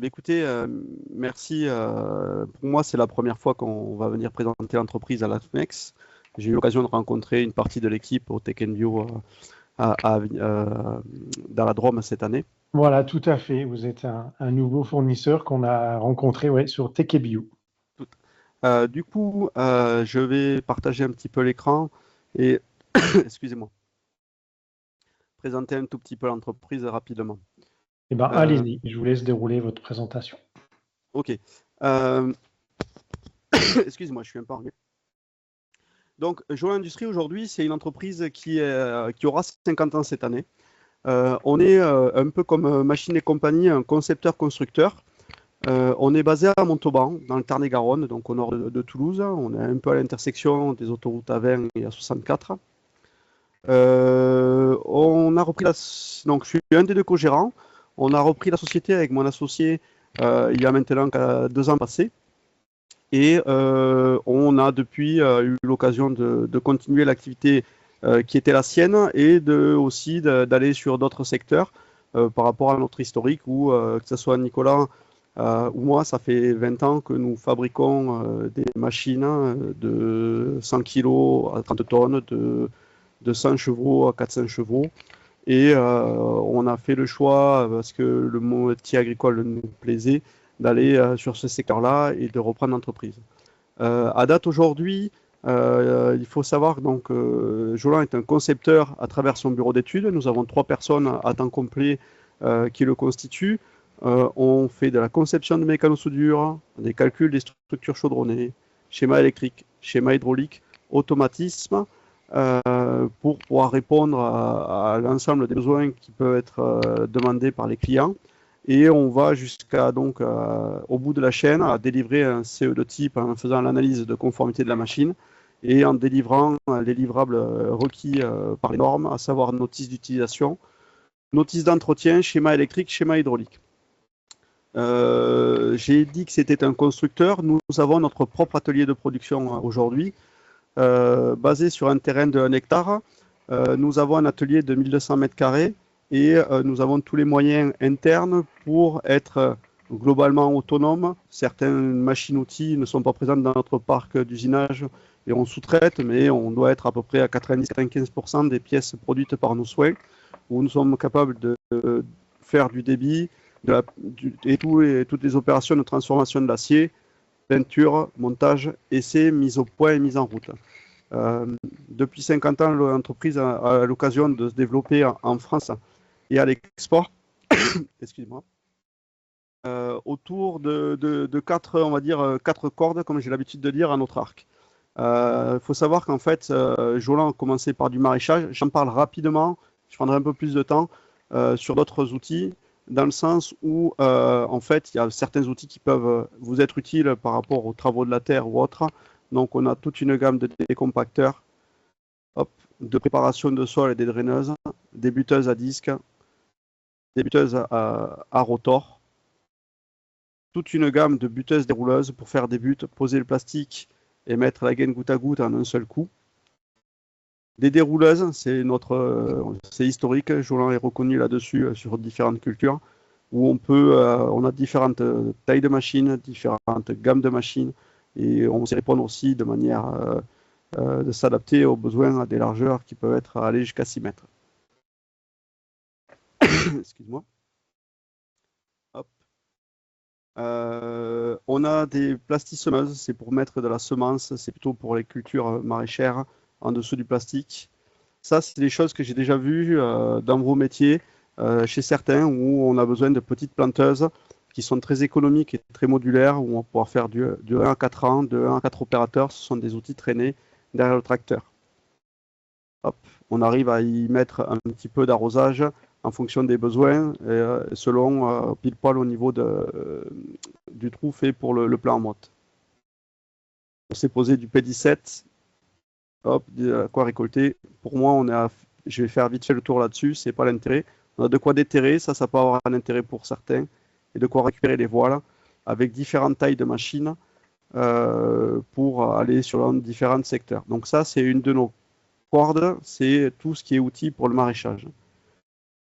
Écoutez, merci. Pour moi, c'est la première fois qu'on va venir présenter l'entreprise à l'AFMEX. J'ai eu l'occasion de rencontrer une partie de l'équipe au Tech Bio dans la Drôme cette année. Voilà, tout à fait. Vous êtes un nouveau fournisseur qu'on a rencontré ouais, sur Tekebio. Tout- je vais partager un petit peu l'écran et, excusez-moi, présenter un tout petit peu l'entreprise rapidement. Eh bien, Euh, allez-y, je vous laisse dérouler votre présentation. ok. Excusez-moi, je suis un peu enrhumé. Donc, Jola Industries aujourd'hui, c'est une entreprise qui aura 50 ans cette année. On est un peu comme Machine et Compagnie, un concepteur-constructeur. On est basé à Montauban, dans le Tarn-et-Garonne, donc au nord de Toulouse. On est un peu à l'intersection des autoroutes A20 et A64. On a repris donc, je suis un des deux co-gérants. On a repris la société avec mon associé il y a maintenant 2 ans passés. Et on a depuis eu l'occasion de continuer l'activité qui était la sienne et aussi d'aller sur d'autres secteurs par rapport à notre historique où, que ce soit Nicolas ou moi, ça fait 20 ans que nous fabriquons des machines de 100 kg à 30 tonnes, de 100 chevaux à 400 chevaux. Et on a fait le choix, parce que le métier agricole nous plaisait, d'aller sur ce secteur-là et de reprendre l'entreprise. À date aujourd'hui, il faut savoir donc Jolan est un concepteur à travers son bureau d'études. Nous avons 3 personnes à temps complet qui le constituent. On fait de la conception de mécanosoudure, des calculs des structures chaudronnées, schéma électrique, schéma hydraulique, automatisme, pour pouvoir répondre à l'ensemble des besoins qui peuvent être demandés par les clients. Et on va jusqu'à donc au bout de la chaîne à délivrer un CE de type en faisant l'analyse de conformité de la machine et en délivrant les livrables requis par les normes, à savoir notice d'utilisation, notice d'entretien, schéma électrique, schéma hydraulique. J'ai dit que c'était un constructeur. Nous avons notre propre atelier de production aujourd'hui, basé sur un terrain de 1 hectare. Nous avons un atelier de 1200 mètres carrés et nous avons tous les moyens internes pour être globalement autonomes. Certaines machines-outils ne sont pas présentes dans notre parc d'usinage et on sous-traite, mais on doit être à peu près à 90-95% des pièces produites par nos soins, où nous sommes capables de faire du débit et toutes les opérations de transformation de l'acier, peinture, montage, essai, mise au point et mise en route. Depuis 50 ans, l'entreprise a l'occasion de se développer en France et à l'export, excusez-moi, autour de 4, on va dire, 4 cordes, comme j'ai l'habitude de dire, à notre arc. Il faut savoir qu'en fait, Jolan a commencé par du maraîchage. J'en parle rapidement, je prendrai un peu plus de temps sur d'autres outils, dans le sens où, en fait, il y a certains outils qui peuvent vous être utiles par rapport aux travaux de la terre ou autres. Donc, on a toute une gamme de décompacteurs, hop, de préparation de sol et des draineuses, des buteuses à disque, des buteuses à rotor, toute une gamme de buteuses dérouleuses pour faire des buts, poser le plastique et mettre la gaine goutte à goutte en un seul coup. Des dérouleuses, c'est historique, Jolan est reconnu là-dessus sur différentes cultures, où on a différentes tailles de machines, différentes gammes de machines, et on sait répondre aussi de manière de s'adapter aux besoins à des largeurs qui peuvent aller jusqu'à 6 mètres. Excuse-moi. Hop. On a des plastisemeuses, c'est pour mettre de la semence, c'est plutôt pour les cultures maraîchères en dessous du plastique. Ça, c'est des choses que j'ai déjà vues dans vos métiers, chez certains, où on a besoin de petites planteuses qui sont très économiques et très modulaires, où on va pouvoir faire du 1 à 4 ans, de 1 à 4 opérateurs. Ce sont des outils traînés derrière le tracteur. Hop, on arrive à y mettre un petit peu d'arrosage en fonction des besoins, et selon pile poil au niveau du trou fait pour le plan en motte. On s'est posé du P17, hop, de quoi récolter. Pour moi, je vais faire vite fait le tour là-dessus, c'est pas l'intérêt. On a de quoi déterrer, ça peut avoir un intérêt pour certains, et de quoi récupérer les voiles avec différentes tailles de machines pour aller sur différents secteurs. Donc ça, c'est une de nos cordes, c'est tout ce qui est outils pour le maraîchage.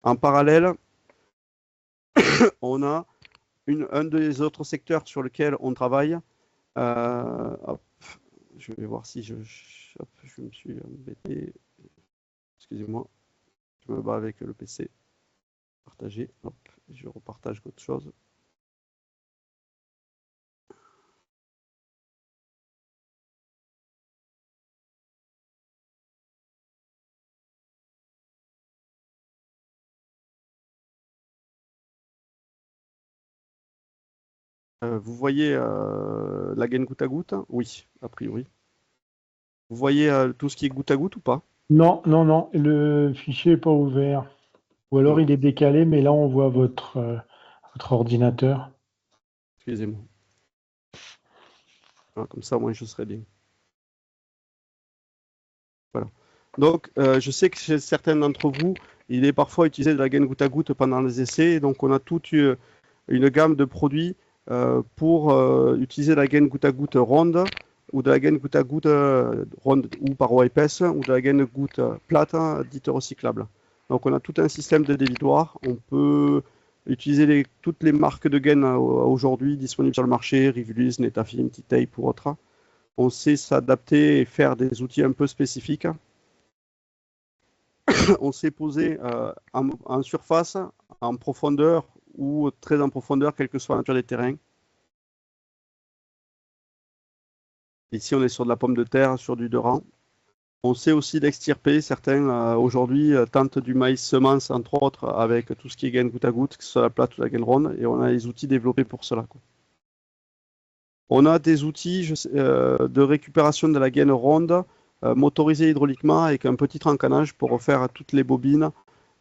En parallèle, on a un des autres secteurs sur lequel on travaille, hop, je vais voir si je me suis embêté. Excusez-moi, je me bats avec le PC. Partager, hop, je repartage autre chose. Vous voyez la gaine goutte à goutte? Oui, a priori. Vous voyez tout ce qui est goutte à goutte ou pas? Non, non, non, le fichier n'est pas ouvert. Ou alors Non, il est décalé, mais là on voit votre ordinateur. excusez-moi. Ah, comme ça, moi, je serai bien. Voilà. Donc, je sais que chez certains d'entre vous, il est parfois utilisé de la gaine goutte à goutte pendant les essais. Donc, on a toute une gamme de produits pour utiliser la gaine goutte à goutte ronde ou de la gaine goutte à goutte ronde ou paroi épaisse ou de la gaine goutte plate dite recyclable. Donc, on a tout un système de dévidoir. On peut utiliser toutes les marques de gaines aujourd'hui disponibles sur le marché, Rivulus, Netafim, T-Tape ou autres. On sait s'adapter et faire des outils un peu spécifiques. On sait poser en surface, en profondeur ou très en profondeur, quelle que soit la nature des terrains. Ici, on est sur de la pomme de terre, sur du rang. On sait aussi l'extirper. Certains, aujourd'hui, tentent du maïs semence, entre autres, avec tout ce qui est gaine goutte à goutte, que ce soit la plate ou la gaine ronde, et on a les outils développés pour cela, quoi. On a des outils de récupération de la gaine ronde motorisés hydrauliquement avec un petit trencanage pour refaire toutes les bobines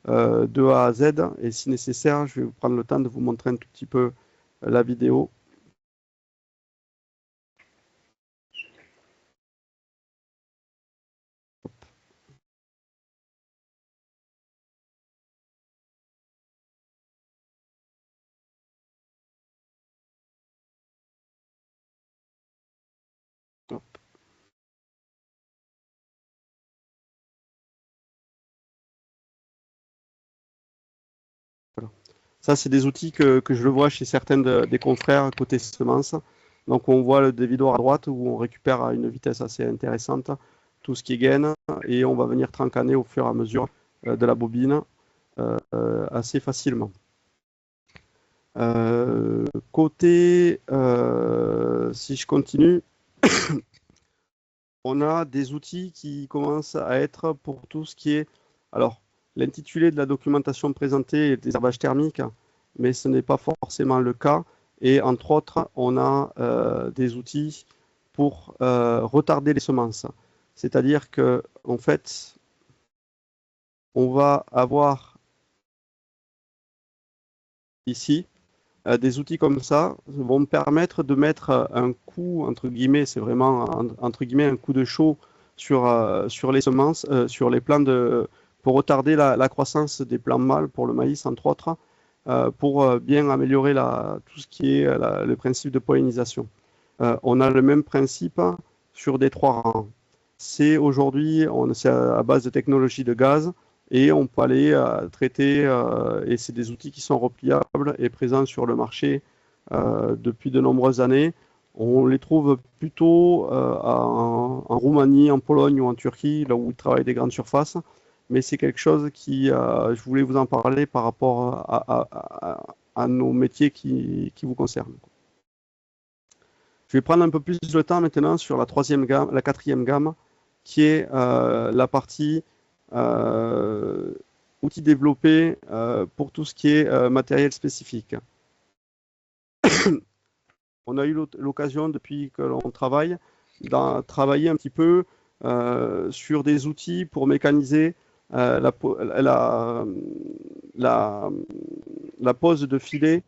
de A à Z. Et si nécessaire, je vais vous prendre le temps de vous montrer un tout petit peu la vidéo. Hop. Voilà. Ça, c'est des outils que je le vois chez certains des confrères côté semences. Donc, on voit le dévidoir à droite où on récupère à une vitesse assez intéressante tout ce qui est gaine et on va venir trencaner au fur et à mesure de la bobine assez facilement. Côté, si je continue, on a des outils qui commencent à être pour tout ce qui est, alors l'intitulé de la documentation présentée est des herbages thermiques, mais ce n'est pas forcément le cas. Et entre autres, on a des outils pour retarder les semences. C'est-à-dire que, en fait, on va avoir ici des outils comme ça vont me permettre de mettre un coup, entre guillemets, c'est vraiment entre guillemets un coup de chaud sur les semences, sur les plants pour retarder la croissance des plants mâles pour le maïs, entre autres, pour bien améliorer tout ce qui est le principe de pollinisation. On a le même principe sur des 3 rangs. C'est aujourd'hui, c'est à base de technologie de gaz, et on peut aller traiter, et c'est des outils qui sont repliables et présents sur le marché depuis de nombreuses années. On les trouve plutôt en Roumanie, en Pologne ou en Turquie, là où ils travaillent des grandes surfaces, mais c'est quelque chose qui, je voulais vous en parler par rapport à nos métiers qui vous concernent. Je vais prendre un peu plus de temps maintenant sur la quatrième gamme, qui est la partie outils développés pour tout ce qui est matériel spécifique. On a eu l'occasion, depuis que l'on travaille, de travailler un petit peu sur des outils pour mécaniser la pose de filets.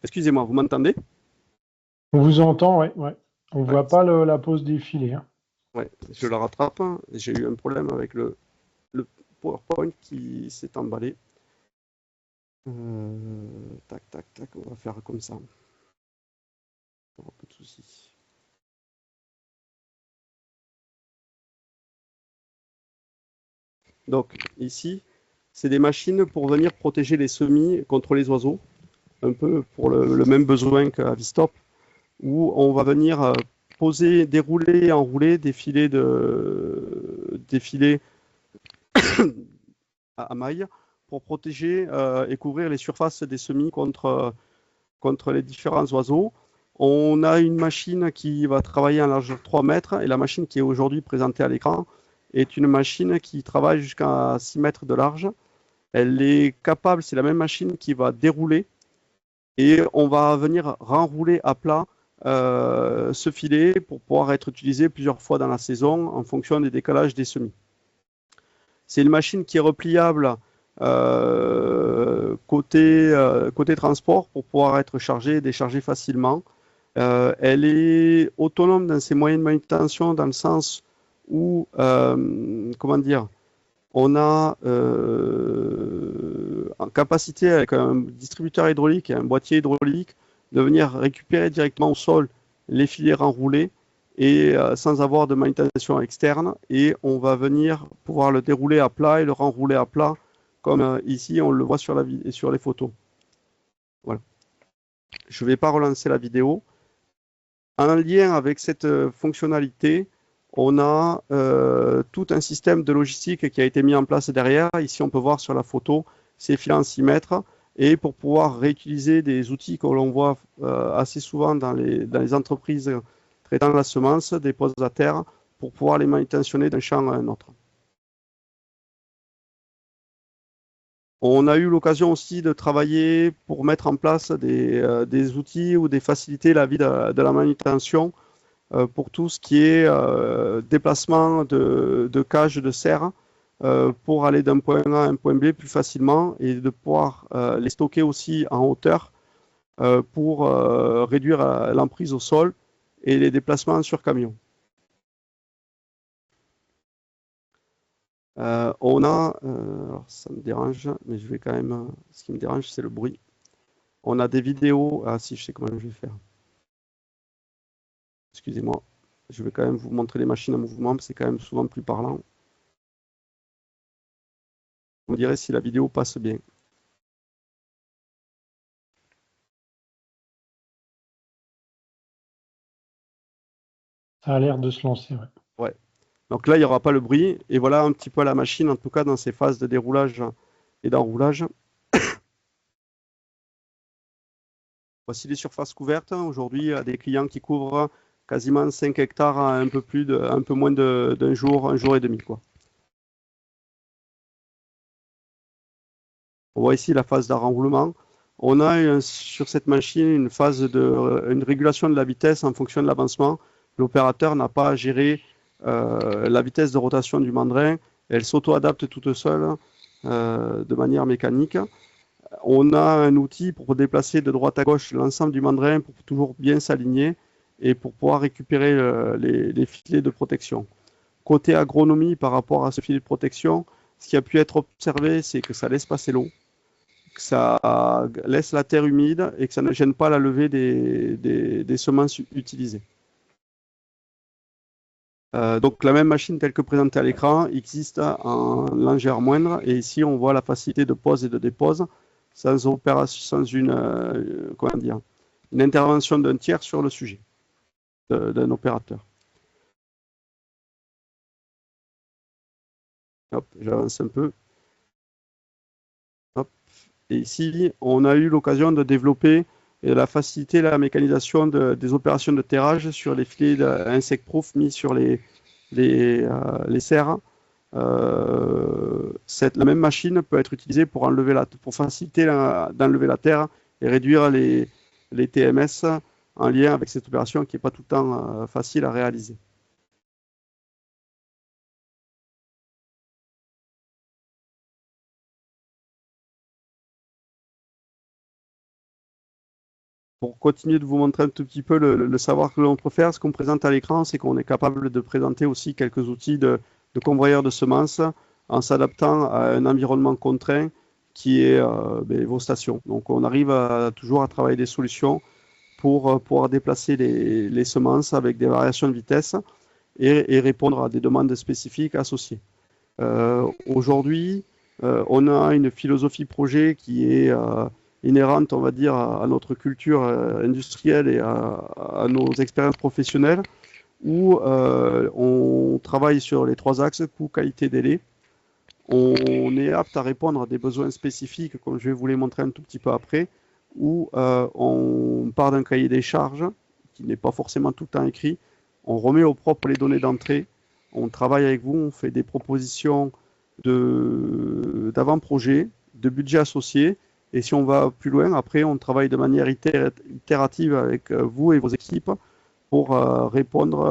Excusez-moi, vous m'entendez? On vous entend, ouais, ouais. On Ouais. voit pas la pose des filets, hein. Ouais, je la rattrape. J'ai eu un problème avec le PowerPoint qui s'est emballé. Tac, tac, tac, on va faire comme ça. Pas de soucis. Donc, ici, c'est des machines pour venir protéger les semis contre les oiseaux, un peu pour le même besoin qu'à Vistop, où on va venir poser, dérouler et enrouler des filets à mailles pour protéger et couvrir les surfaces des semis contre les différents oiseaux. On a une machine qui va travailler en largeur de 3 mètres et la machine qui est aujourd'hui présentée à l'écran est une machine qui travaille jusqu'à 6 mètres de large. Elle est capable, c'est la même machine qui va dérouler et on va venir renrouler à plat ce filet pour pouvoir être utilisé plusieurs fois dans la saison en fonction des décalages des semis. C'est une machine qui est repliable côté transport pour pouvoir être chargée et déchargée facilement. Elle est autonome dans ses moyens de manutention dans le sens où, comment dire, on a en capacité avec un distributeur hydraulique et un boîtier hydraulique de venir récupérer directement au sol les filets enroulés et sans avoir de manutention externe et on va venir pouvoir le dérouler à plat et le renrouler à plat comme ici on le voit sur les photos. Voilà. Je ne vais pas relancer la vidéo. En lien avec cette fonctionnalité, on a tout un système de logistique qui a été mis en place derrière. Ici, on peut voir sur la photo ces filets en 6 mètres. Et pour pouvoir réutiliser des outils que l'on voit assez souvent dans les entreprises traitant la semence, des poses à terre, pour pouvoir les manutentionner d'un champ à un autre. On a eu l'occasion aussi de travailler pour mettre en place des outils ou des faciliter la vie de la manutention pour tout ce qui est déplacement de cages de serre pour aller d'un point A à un point B plus facilement et de pouvoir les stocker aussi en hauteur pour réduire l'emprise au sol et les déplacements sur camion. On a, alors ça me dérange, mais je vais quand même, ce qui me dérange, c'est le bruit. On a des vidéos, ah si, je sais comment je vais faire. Excusez-moi, je vais quand même vous montrer les machines en mouvement, c'est quand même souvent plus parlant. Vous me direz si la vidéo passe bien. Ça a l'air de se lancer, ouais. Ouais. Donc là, il n'y aura pas le bruit. Et voilà un petit peu la machine, en tout cas dans ses phases de déroulage et d'enroulage. Voici les surfaces couvertes. Aujourd'hui, il y a des clients qui couvrent quasiment 5 hectares à un peu moins d'un jour, un jour et demi, quoi. On voit ici la phase d'enroulement. On a sur cette machine une régulation de la vitesse en fonction de l'avancement. L'opérateur n'a pas à gérer la vitesse de rotation du mandrin. Elle s'auto-adapte toute seule de manière mécanique. On a un outil pour déplacer de droite à gauche l'ensemble du mandrin pour toujours bien s'aligner et pour pouvoir récupérer les filets de protection. Côté agronomie, par rapport à ce filet de protection, ce qui a pu être observé, c'est que ça laisse passer l'eau, que ça laisse la terre humide et que ça ne gêne pas la levée des semences utilisées. Donc la même machine telle que présentée à l'écran existe en longeur moindre et ici on voit la facilité de pose et de dépose sans une intervention d'un tiers sur le sujet, d'un opérateur. Hop, j'avance un peu. Hop. Et ici, on a eu l'occasion de développer et la faciliter la mécanisation des opérations de terrage sur les filets insect-proof mis sur les serres. La même machine peut être utilisée pour faciliter d'enlever la terre et réduire les TMS en lien avec cette opération qui n'est pas tout le temps facile à réaliser. pour continuer de vous montrer un tout petit peu le savoir que l'on peut faire, ce qu'on présente à l'écran, c'est qu'on est capable de présenter aussi quelques outils de convoyeur de semences en s'adaptant à un environnement contraint qui est vos stations. Donc on arrive toujours à travailler des solutions pour pouvoir déplacer les semences avec des variations de vitesse et répondre à des demandes spécifiques associées. Aujourd'hui, on a une philosophie projet qui est inhérente, on va dire, à notre culture industrielle et à nos expériences professionnelles, où on travaille sur les 3 axes, coût, qualité, délai. On est apte à répondre à des besoins spécifiques, comme je vais vous les montrer un tout petit peu après, où on part d'un cahier des charges, qui n'est pas forcément tout le temps écrit, on remet au propre les données d'entrée, on travaille avec vous, on fait des propositions d'avant-projet, de budget associé, et si on va plus loin, après on travaille de manière itérative avec vous et vos équipes pour répondre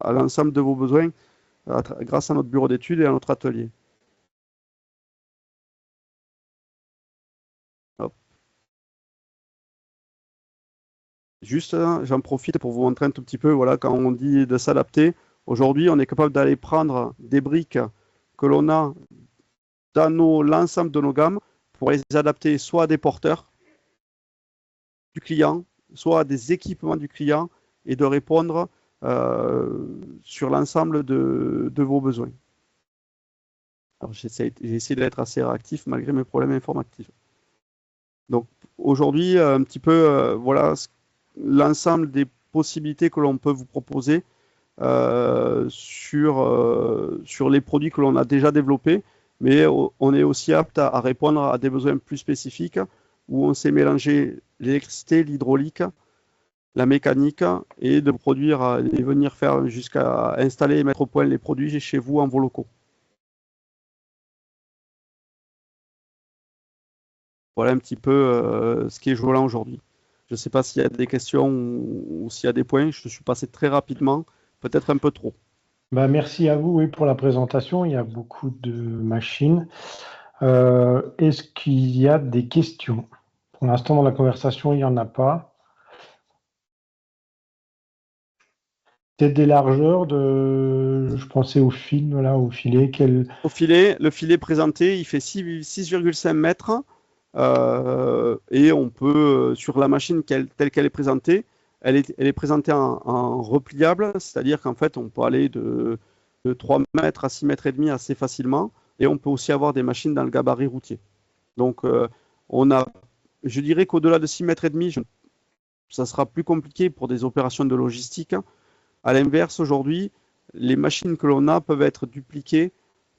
à l'ensemble de vos besoins grâce à notre bureau d'études et à notre atelier. Hop. Juste, j'en profite pour vous montrer un tout petit peu, voilà, quand on dit de s'adapter, aujourd'hui, on est capable d'aller prendre des briques que l'on a dans l'ensemble de nos gammes pour les adapter soit à des porteurs du client, soit à des équipements du client et de répondre sur l'ensemble de vos besoins. Alors, j'ai essayé d'être assez réactif malgré mes problèmes informatifs. Donc aujourd'hui, un petit peu, voilà l'ensemble des possibilités que l'on peut vous proposer sur les produits que l'on a déjà développés, mais on est aussi apte à répondre à des besoins plus spécifiques où on sait mélanger l'électricité, l'hydraulique, la mécanique et de produire et venir faire jusqu'à installer et mettre au point les produits chez vous en vos locaux. Voilà un petit peu ce qui est Jolant aujourd'hui. Je ne sais pas s'il y a des questions ou s'il y a des points. Je suis passé très rapidement, peut-être un peu trop. Bah, merci à vous, oui, pour la présentation. Il y a beaucoup de machines. Est-ce qu'il y a des questions? Pour l'instant, dans la conversation, il n'y en a pas. Peut-être des largeurs je pensais au film, là, au filet. Le filet présenté, il fait 6,5 mètres. Et on peut, sur la machine telle qu'elle est présentée, elle est présentée en repliable, c'est-à-dire qu'en fait, on peut aller de 3 mètres à 6 mètres et demi assez facilement. Et on peut aussi avoir des machines dans le gabarit routier. Donc, je dirais qu'au-delà de 6 mètres et demi, ça sera plus compliqué pour des opérations de logistique. À l'inverse, aujourd'hui, les machines que l'on a peuvent être dupliquées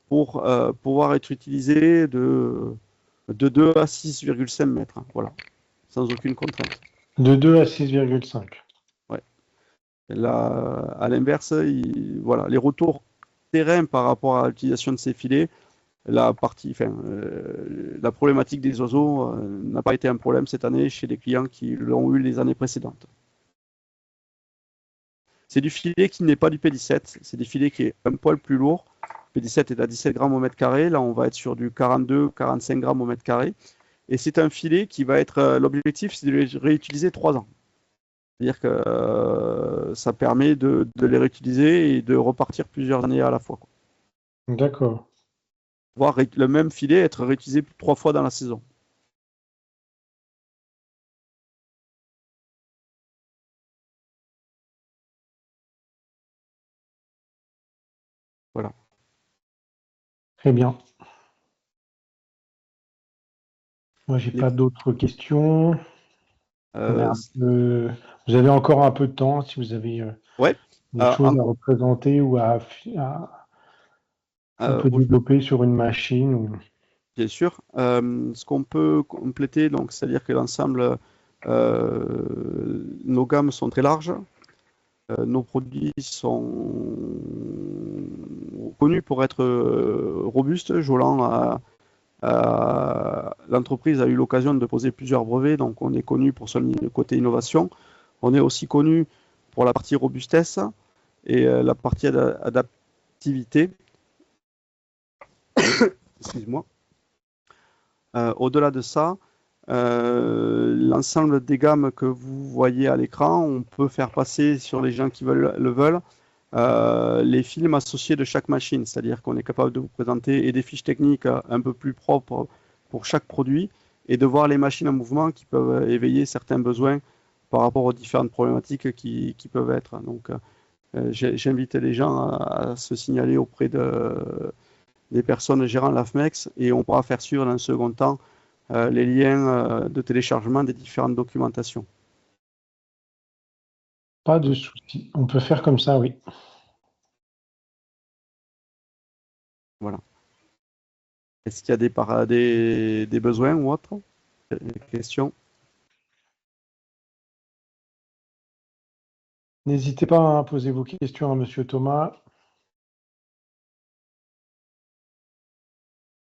pour pouvoir être utilisées de 2 à 6,5 mètres. Voilà, sans aucune contrainte. De 2 à 6,5. Ouais. Là, à l'inverse, voilà, les retours terrain par rapport à l'utilisation de ces filets, la problématique des oiseaux n'a pas été un problème cette année chez les clients qui l'ont eu les années précédentes. C'est du filet qui n'est pas du P17, c'est des filets qui est un poil plus lourd. P17 est à 17 grammes au mètre carré, là on va être sur du 42-45 grammes au mètre carré. Et c'est un filet qui va être, l'objectif c'est de les réutiliser 3 ans. C'est-à-dire que ça permet de les réutiliser et de repartir plusieurs années à la fois. D'accord. Voir le même filet être réutilisé 3 fois dans la saison. Voilà. Très bien. Moi, j'ai pas d'autres questions. Vous avez encore un peu de temps si vous avez des choses à représenter ou à un peu développer sur une machine. Bien sûr. Ce qu'on peut compléter, donc, c'est-à-dire que l'ensemble, nos gammes sont très larges. Nos produits sont connus pour être robustes. Jolant l'entreprise a eu l'occasion de poser plusieurs brevets, donc on est connu pour son côté innovation. On est aussi connu pour la partie robustesse et la partie adaptivité. Excuse-moi. Au-delà de ça, l'ensemble des gammes que vous voyez à l'écran, on peut faire passer sur les gens qui le veulent les films associés de chaque machine, c'est-à-dire qu'on est capable de vous présenter et des fiches techniques un peu plus propres pour chaque produit et de voir les machines en mouvement qui peuvent éveiller certains besoins par rapport aux différentes problématiques qui peuvent être. Donc, j'invite les gens à se signaler auprès des personnes gérant l'AFMEX et on pourra faire suivre dans un second temps les liens de téléchargement des différentes documentations. Pas de souci. On peut faire comme ça, oui. Voilà. Est-ce qu'il y a des besoins ou autres? Des questions? N'hésitez pas à poser vos questions à Monsieur Thomas.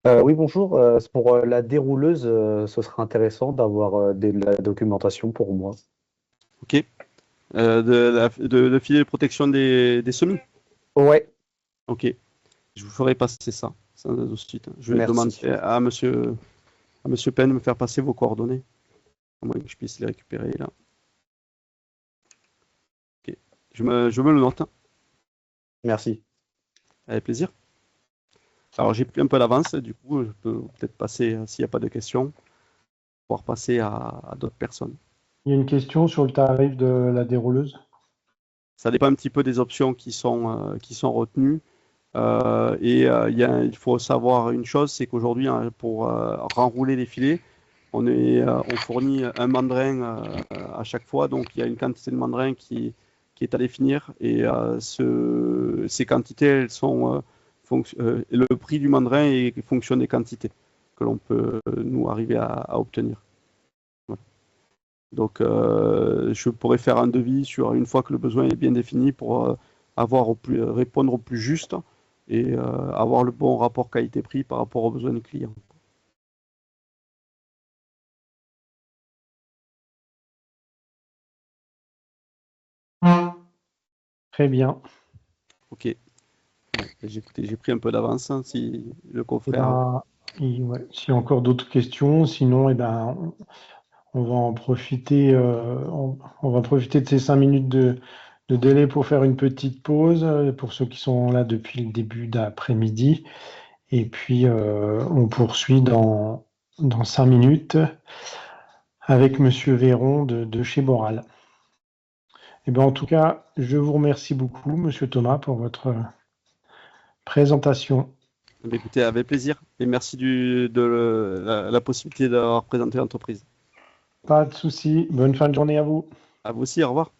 Oui, bonjour. Pour la dérouleuse, ce serait intéressant d'avoir de la documentation pour moi. Ok. De filet de protection des semis? Ouais, Ok. Je vous ferai passer ça de suite. Je vais merci. demander à Monsieur Penn de me faire passer vos coordonnées. À moins que je puisse les récupérer là. Ok. Je me le note. Merci. Avec plaisir. Alors j'ai pris un peu d'avance, du coup je peux peut-être passer, s'il n'y a pas de questions, pouvoir passer à d'autres personnes. Il y a une question sur le tarif de la dérouleuse. Ça dépend un petit peu des options qui sont retenues. Il faut savoir une chose, c'est qu'aujourd'hui, hein, pour renrouler les filets, on fournit un mandrin à chaque fois, donc il y a une quantité de mandrin qui est à définir, et ces quantités, elles sont le prix du mandrin est fonction des quantités que l'on peut nous arriver à obtenir. Voilà. Donc, je pourrais faire un devis sur une fois que le besoin est bien défini pour répondre au plus juste et avoir le bon rapport qualité-prix par rapport aux besoins du client. Très bien. Ok. J'ai pris un peu d'avance, hein, si le Eh confrère. ben, ouais, s'il y a encore d'autres questions, sinon, eh ben, on va en profiter. On va profiter de ces 5 minutes de délai pour faire une petite pause pour ceux qui sont là depuis le début d'après-midi. Et puis, on poursuit dans 5 minutes avec Monsieur Véron de chez Boral. Eh ben, en tout cas, je vous remercie beaucoup, Monsieur Thomas, pour votre présentation. Écoutez, avec plaisir et merci de la possibilité d'avoir présenté l'entreprise. Pas de souci. Bonne fin de journée à vous. À vous aussi, au revoir.